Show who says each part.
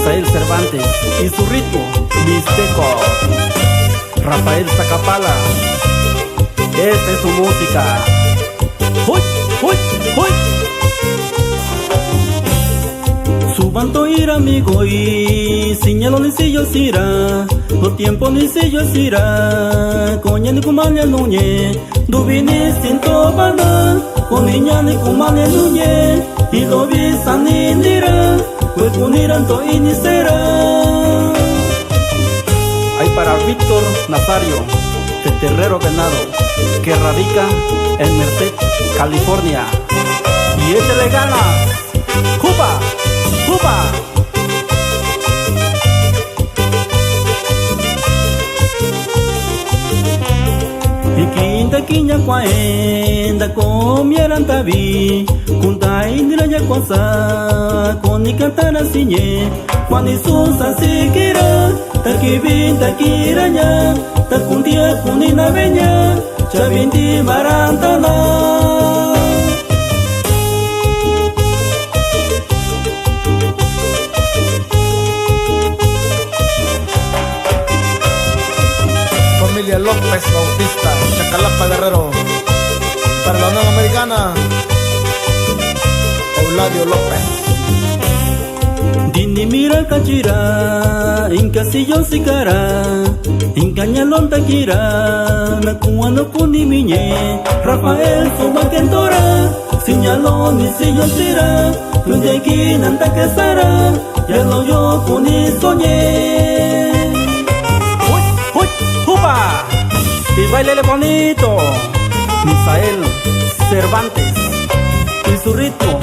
Speaker 1: Misael Cervantes y su ritmo mixteco. Rafael Zacapala, esta es su música. ¡Huy, huy, huy! Subanto ir amigo y señalo ni si yo sira, lo tiempo ni si yo sira, coña ni kumanya nuñe, dubini sinto bana, con niña ni kumanya nuñe, y lo vi sanindira, pues puniran to inicera. Hay para Víctor Nazario, de Terrero Venado, que radica en Merced, California, y échale ganas, Cuba. Cuba. Ikinda kinya kwaenda komieran tabi kunta indira ya kwasa koni kantara sinye kwani susa sikira takibin takiranya takundia kunina benya chabindi marantana.
Speaker 2: Familia López Bautista, Chacalapa Guerrero. Para la Unión Americana, Euladio López.
Speaker 1: Dini mira kachira, incasillo sikara, incañalón taquira, nakuano kuni miñe, Rafael Sumakentora, señaló ni si yo tira, donde aquí nanta que sara, ya lo yo kuni soñé. ¡Cuba! Y bailele bonito, Misael Cervantes y su ritmo